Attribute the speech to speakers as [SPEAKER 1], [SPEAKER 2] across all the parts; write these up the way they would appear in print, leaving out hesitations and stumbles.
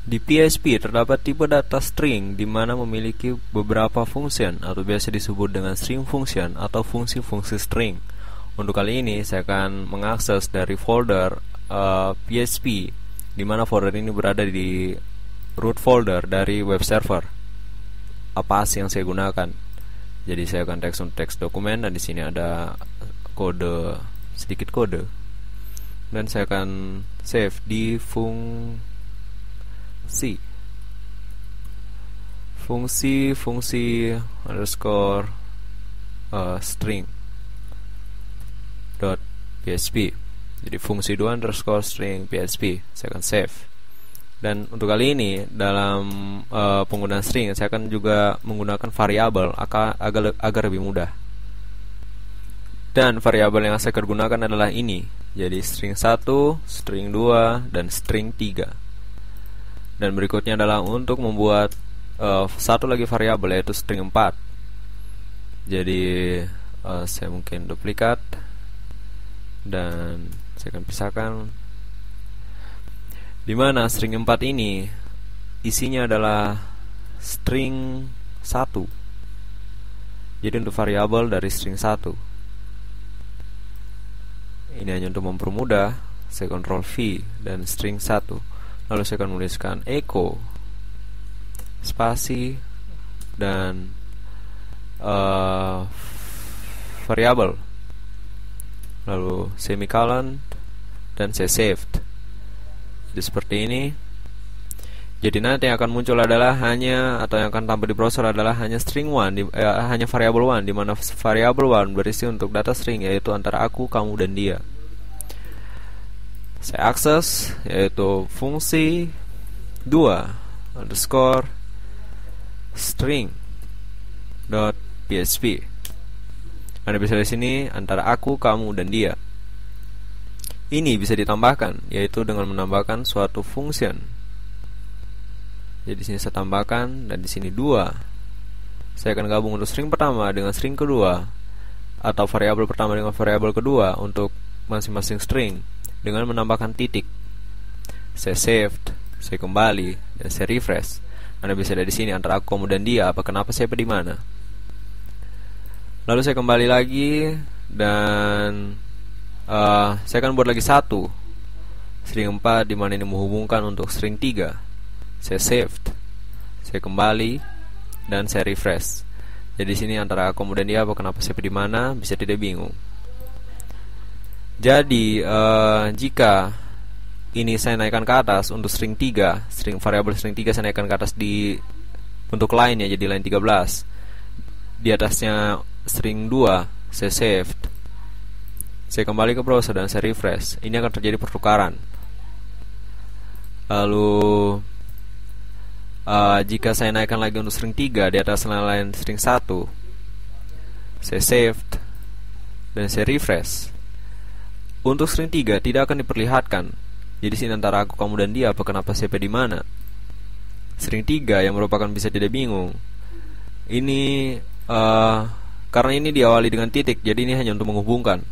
[SPEAKER 1] Di PHP terdapat tipe data string di mana memiliki beberapa function atau biasa disebut dengan string function atau fungsi-fungsi string. Untuk kali ini saya akan mengakses dari folder PHP di mana folder ini berada di root folder dari web server Apache yang saya gunakan. Jadi saya akan teks dokumen dan di sini ada sedikit kode. Dan saya akan save di fungsi underscore string dot php. Jadi fungsi 2 underscore string php. Saya akan save. Dan untuk kali ini dalam penggunaan string saya akan juga menggunakan variabel agar lebih mudah. Dan variabel yang saya akan gunakan adalah ini. Jadi string 1, string 2, dan string 3. Dan berikutnya adalah untuk membuat satu lagi variabel yaitu string 4. Jadi saya mungkin duplikat dan saya akan pisahkan, di mana string 4 ini isinya adalah string 1. Jadi untuk variabel dari string 1 ini hanya untuk mempermudah, saya Ctrl V dan string 1. Lalu saya akan menuliskan echo spasi dan variabel, lalu semicolon, dan saya saved. Jadi seperti ini. Jadi nanti yang akan muncul adalah yang akan tampil di browser adalah hanya string 1, hanya variabel 1, di mana variabel 1 berisi untuk data string yaitu antara aku, kamu, dan dia. Saya akses yaitu fungsi 2 underscore string dot php. Anda bisa di sini antara aku, kamu, dan dia. Ini bisa ditambahkan yaitu dengan menambahkan suatu function. Jadi di sini saya tambahkan dan di sini 2. Saya akan gabung untuk string pertama dengan string kedua atau variabel pertama dengan variabel kedua untuk masing-masing string dengan menambahkan titik. Saya saved, saya kembali, dan saya refresh. Anda bisa lihat di sini antara aku, kamu, dan dia. Kenapa saya di mana? Lalu saya kembali lagi dan saya akan buat lagi satu string 4 di mana ini menghubungkan untuk string 3. Saya saved, saya kembali, dan saya refresh. Jadi di sini antara aku, kamu, dan dia. Kenapa saya di mana? Bisa tidak bingung. Jadi jika ini saya naikkan ke atas untuk string 3, variabel string 3 saya naikkan ke atas untuk line ya, jadi line 13. Di atasnya string 2 saya saved. Saya kembali ke browser dan saya refresh. Ini akan terjadi pertukaran. Lalu jika saya naikkan lagi untuk string 3 di atas line string 1, saya saved dan saya refresh. Untuk string 3 tidak akan diperlihatkan. Jadi sini antara aku, kamu, dan dia. Kenapa saya di mana? String 3 yang merupakan bisa tidak bingung. Ini karena ini diawali dengan titik, jadi ini hanya untuk menghubungkan.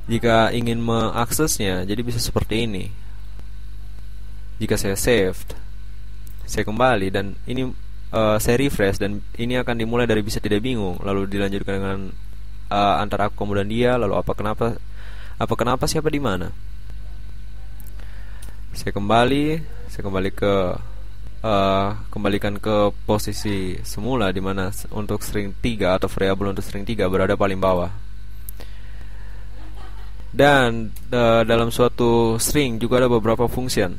[SPEAKER 1] Jika ingin mengaksesnya, jadi bisa seperti ini. Jika saya saved, saya kembali dan ini saya refresh dan ini akan dimulai dari bisa tidak bingung, lalu dilanjutkan dengan antara aku, kamu, dan dia, lalu kenapa siapa di mana. Saya kembalikan ke posisi semula di mana untuk string 3 atau variabel untuk string 3 berada paling bawah. Dan dalam suatu string juga ada beberapa function.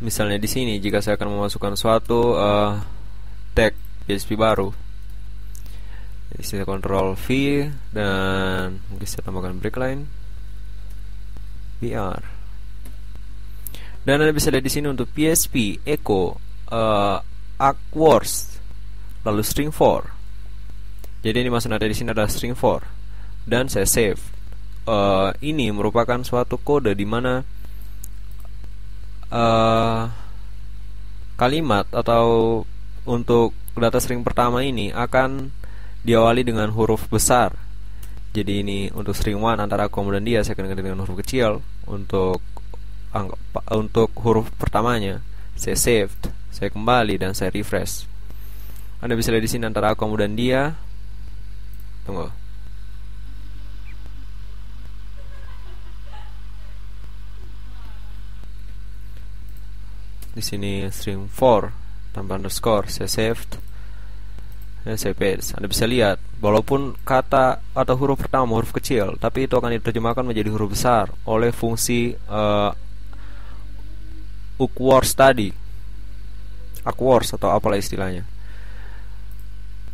[SPEAKER 1] Misalnya di sini jika saya akan memasukkan suatu tag PHP baru, saya Ctrl V dan mungkin saya tambahkan breakline BR. Dan Anda bisa lihat di sini untuk PHP echo words lalu string 4. Jadi ini maksud ada di sini adalah string 4 dan saya save. Ini merupakan suatu kode di mana kalimat atau untuk data string pertama ini akan diawali dengan huruf besar. Jadi ini untuk string 1 antara aku dan dia saya akan ganti dengan huruf kecil. Untuk untuk huruf pertamanya. Saya saved, saya kembali, dan saya refresh. Anda bisa lihat di sini antara kamu dan dia. Tunggu. Di sini string 4 tanpa underscore, saya saved dan saya paste. Anda bisa lihat, walaupun kata atau huruf pertama huruf kecil, tapi itu akan diterjemahkan menjadi huruf besar oleh fungsi awkwords tadi, awkwords atau apalah istilahnya.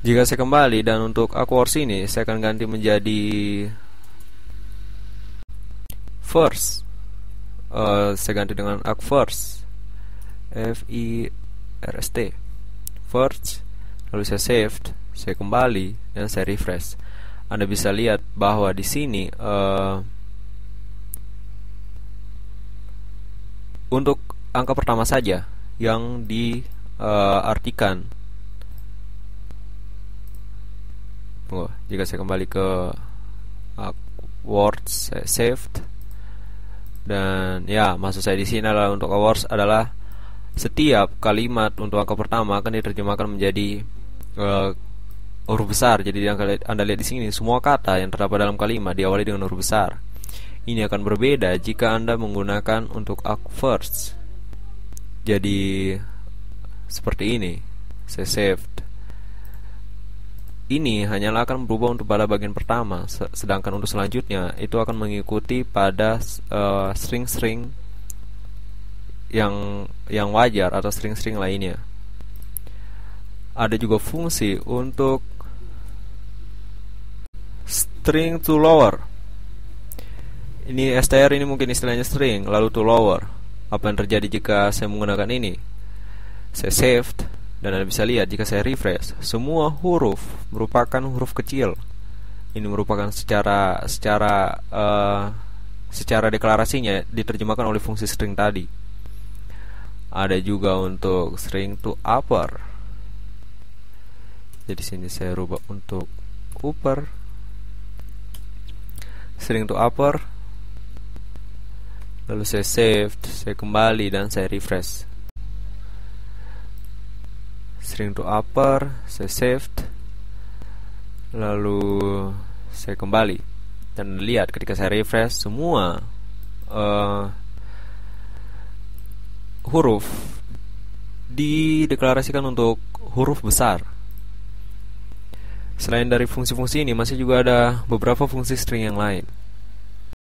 [SPEAKER 1] Jika saya kembali dan untuk awkwords ini saya akan ganti menjadi first. Saya ganti dengan awkwords, first, first. Lalu saya saved, saya kembali, dan saya refresh. Anda bisa lihat bahwa di sini untuk angka pertama saja yang diartikan. Jika saya kembali ke words, saya saved, dan ya, maksud saya di sini adalah untuk words adalah setiap kalimat untuk angka pertama akan diterjemahkan menjadi huruf besar. Jadi Anda lihat di sini semua kata yang terdapat dalam kalimat diawali dengan huruf besar. Ini akan berbeda jika Anda menggunakan untuk awkwords. Jadi seperti ini, saya saved. Ini hanyalah akan berubah untuk pada bagian pertama, sedangkan untuk selanjutnya itu akan mengikuti pada string-string yang wajar atau string-string lainnya. Ada juga fungsi untuk string to lower. Ini str ini mungkin istilahnya string, lalu to lower. Apa yang terjadi jika saya menggunakan ini? Saya saved, dan Anda bisa lihat jika saya refresh, semua huruf merupakan huruf kecil. Ini merupakan secara deklarasinya diterjemahkan oleh fungsi string tadi. Ada juga untuk string to upper. Jadi sini saya rubah untuk upper, string to upper. Lalu saya saved, saya kembali, dan saya refresh. String to upper, saya saved, lalu saya kembali, dan lihat ketika saya refresh semua huruf dideklarasikan untuk huruf besar. Selain dari fungsi-fungsi ini, masih juga ada beberapa fungsi string yang lain.